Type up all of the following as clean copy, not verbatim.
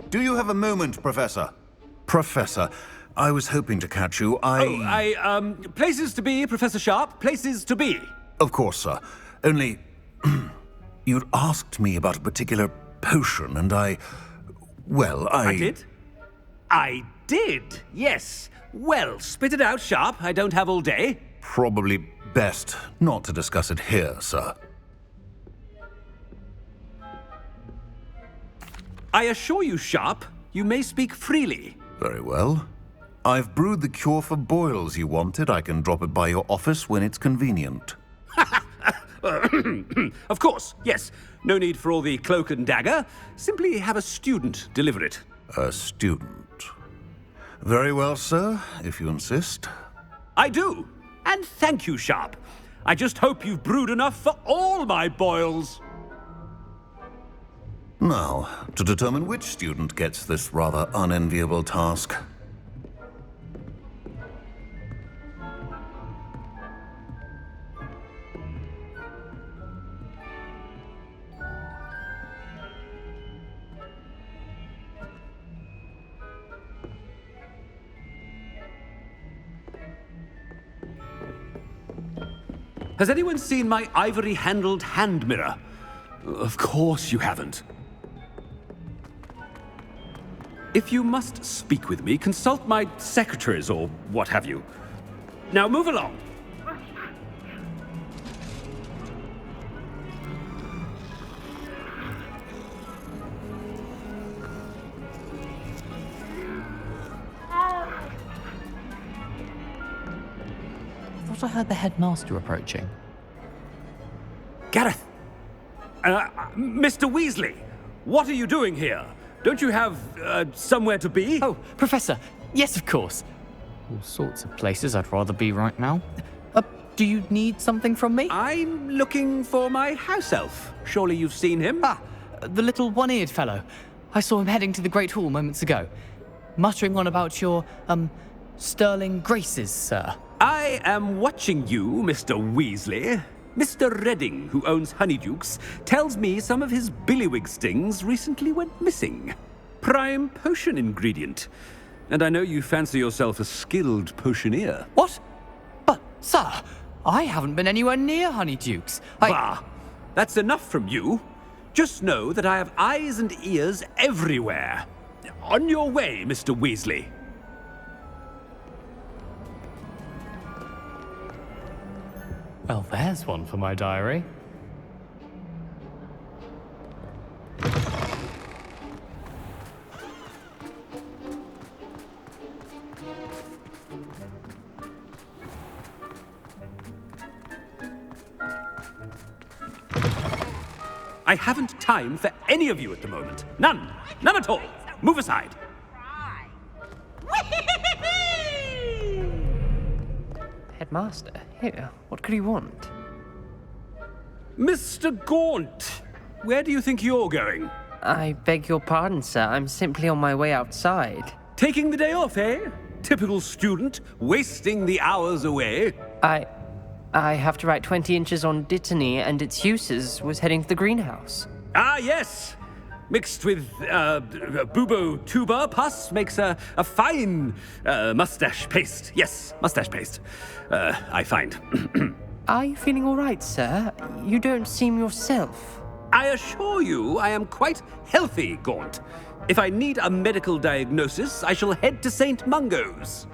Do you have a moment, Professor? Professor, I was hoping to catch you. Places to be, Professor Sharp. Places to be. Of course, sir. Only... you'd asked me about a particular potion, and I did? I did, yes. Well, spit it out, Sharp. I don't have all day. Probably best not to discuss it here, sir. I assure you, Sharp, you may speak freely. Very well. I've brewed the cure for boils you wanted. I can drop it by your office when it's convenient. Of course, yes. No need for all the cloak and dagger. Simply have a student deliver it. A student. Very well, sir, if you insist. I do. And thank you, Sharp. I just hope you've brewed enough for all my boils. Now, to determine which student gets this rather unenviable task. Has anyone seen my ivory-handled hand mirror? Of course you haven't. If you must speak with me, consult my secretaries or what have you. Now move along. I thought I heard the headmaster approaching. Gareth! Mr. Weasley! What are you doing here? Don't you have, somewhere to be? Oh, Professor! Yes, of course. All sorts of places I'd rather be right now. Do you need something from me? I'm looking for my house elf. Surely you've seen him? Ah, the little one-eared fellow. I saw him heading to the Great Hall moments ago. Muttering on about your, sterling graces, sir. I am watching you, Mr. Weasley. Mr. Redding, who owns Honeydukes, tells me some of his billywig stings recently went missing. Prime potion ingredient. And I know you fancy yourself a skilled potioneer. What? But, sir, I haven't been anywhere near Honeydukes. Bah! That's enough from you. Just know that I have eyes and ears everywhere. On your way, Mr. Weasley. Well, there's one for my diary. I haven't time for any of you at the moment. None. None at all. Move aside. Headmaster, here, what could he want? Mr. Gaunt, where do you think you're going? I beg your pardon, sir. I'm simply on my way outside. Taking the day off, eh? Typical student, wasting the hours away. I have to write 20 inches on Dittany and its uses. Was heading to the greenhouse. Ah, yes. Mixed with bubo tuber pus makes a fine mustache paste. Yes, mustache paste. I find. Are you feeling all right, sir? You don't seem yourself. I assure you I am quite healthy, Gaunt. If I need a medical diagnosis, I shall head to St. Mungo's.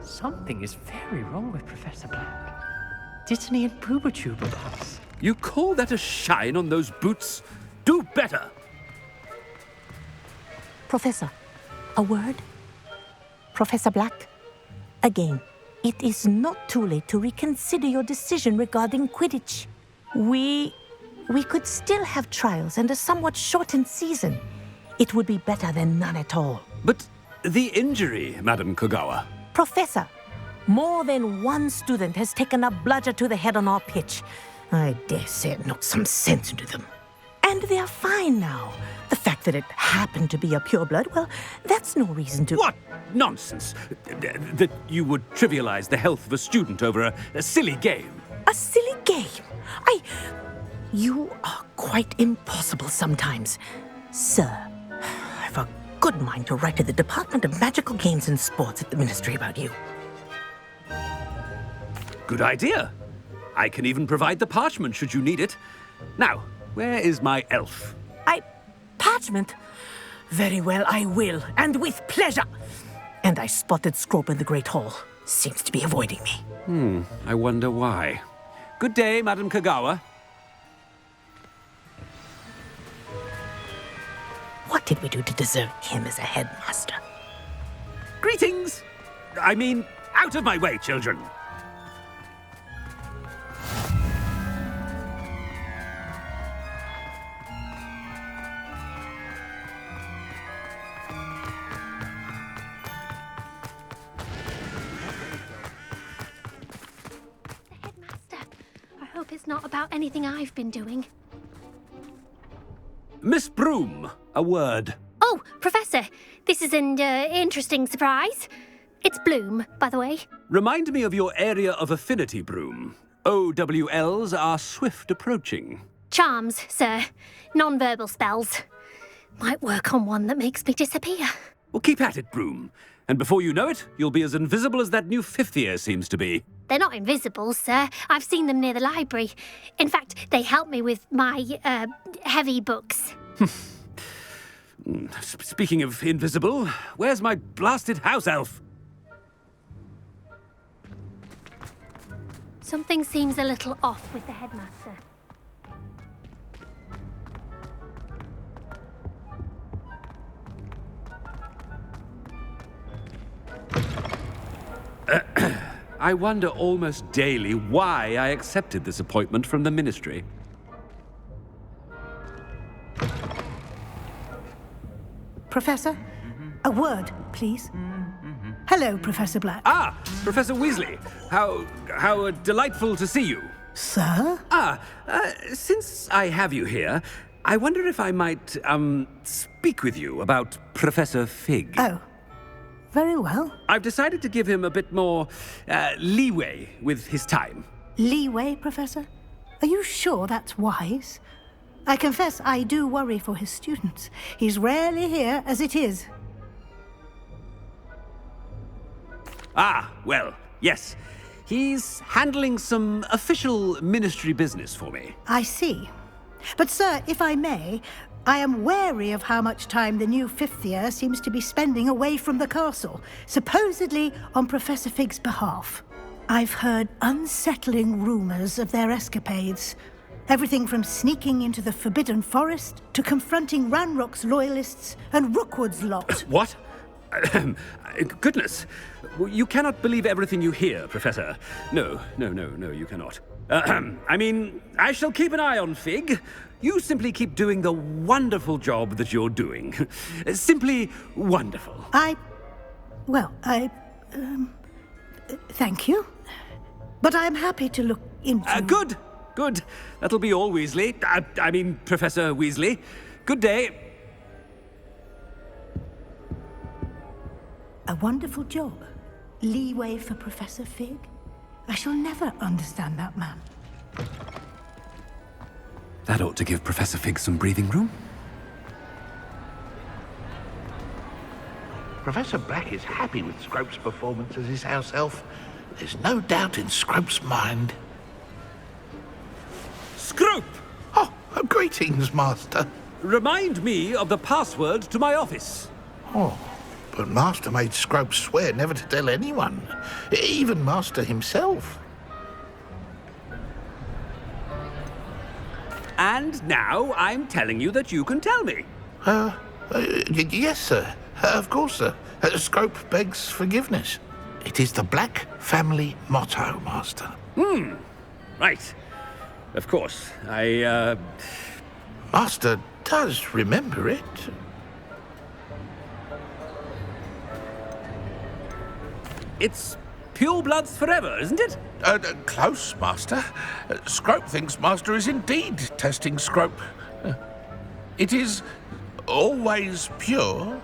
Something is very wrong with Professor Black. Dittany and Pooba-Tuba Puss. You call that a shine on those boots? Do better! Professor, a word? Professor Black, again, it is not too late to reconsider your decision regarding Quidditch. We could still have trials and a somewhat shortened season. It would be better than none at all. But the injury, Madam Kogawa. Professor, more than one student has taken a bludger to the head on our pitch. I dare say it knocked some sense into them. And they are fine now. The fact that it happened to be a pureblood, well, that's no reason to... What nonsense! That you would trivialize the health of a student over a silly game. A silly game. You are quite impossible sometimes. Sir, I've a good mind to write to the Department of Magical Games and Sports at the Ministry about you. Good idea. I can even provide the parchment should you need it. Now, where is my elf? Parchment? Very well, I will, and with pleasure. And I spotted Scrope in the Great Hall. Seems to be avoiding me. I wonder why. Good day, Madam Kagawa. What did we do to deserve him as a headmaster? Greetings! I mean, out of my way, children. I hope it's not about anything I've been doing. Miss Broom, a word. Oh, Professor, this is an interesting surprise. It's Bloom, by the way. Remind me of your area of affinity, Broom. OWLs are swift approaching. Charms, sir. Non-verbal spells. Might work on one that makes me disappear. Well, keep at it, Broom. And before you know it, you'll be as invisible as that new fifth year seems to be. They're not invisible, sir. I've seen them near the library. In fact, they help me with my, heavy books. Speaking of invisible, where's my blasted house elf? Something seems a little off with the headmaster. I wonder almost daily why I accepted this appointment from the Ministry. Professor, a word, please. Hello, Professor Black. Ah, Professor Weasley. How delightful to see you. Sir? Since I have you here, I wonder if I might, speak with you about Professor Fig. Oh, very well. I've decided to give him a bit more, leeway with his time. Leeway, Professor? Are you sure that's wise? I confess I do worry for his students. He's rarely here as it is. Ah, well, yes. He's handling some official ministry business for me. I see. But, sir, if I may, I am wary of how much time the new fifth year seems to be spending away from the castle, supposedly on Professor Fig's behalf. I've heard unsettling rumors of their escapades. Everything from sneaking into the Forbidden Forest to confronting Ranrock's loyalists and Rookwood's lot. What? Goodness. You cannot believe everything you hear, Professor. No, you cannot. I mean, I shall keep an eye on Fig. You simply keep doing the wonderful job that you're doing. Simply wonderful. Thank you. But I'm happy to look into... Good. That'll be all, Weasley. I mean, Professor Weasley. Good day. A wonderful job. Leeway for Professor Fig. I shall never understand that man. That ought to give Professor Fig some breathing room. Professor Black is happy with Scrope's performance as his house elf. There's no doubt in Scrope's mind. Scrope! Oh, greetings, Master. Remind me of the password to my office. Oh, but Master made Scrope swear never to tell anyone, even Master himself. And now I'm telling you that you can tell me. Yes, sir. Of course, sir. Scrope begs forgiveness. It is the Black family motto, Master. Right. Of course. Master does remember it. It's pure bloods forever, isn't it? Close, Master. Scrope thinks Master is indeed testing Scrope. It is always pure.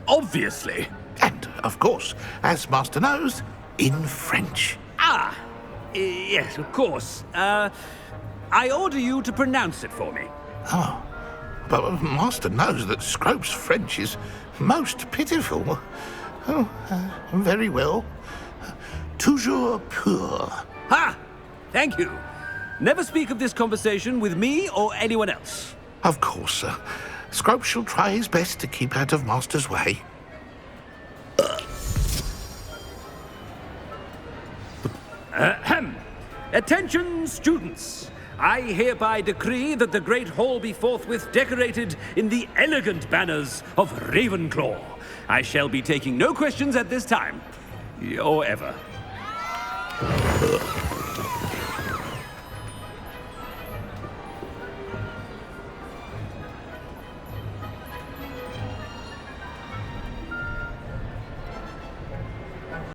Obviously. And, of course, as Master knows, in French. Ah, Yes, of course. I order you to pronounce it for me. Oh, but Master knows that Scrope's French is most pitiful. Oh, very well. Toujours pur. Ha! Thank you. Never speak of this conversation with me or anyone else. Of course, sir. Scrope shall try his best to keep out of Master's way. Ahem. Attention, students. I hereby decree that the Great Hall be forthwith decorated in the elegant banners of Ravenclaw. I shall be taking no questions at this time. Or ever.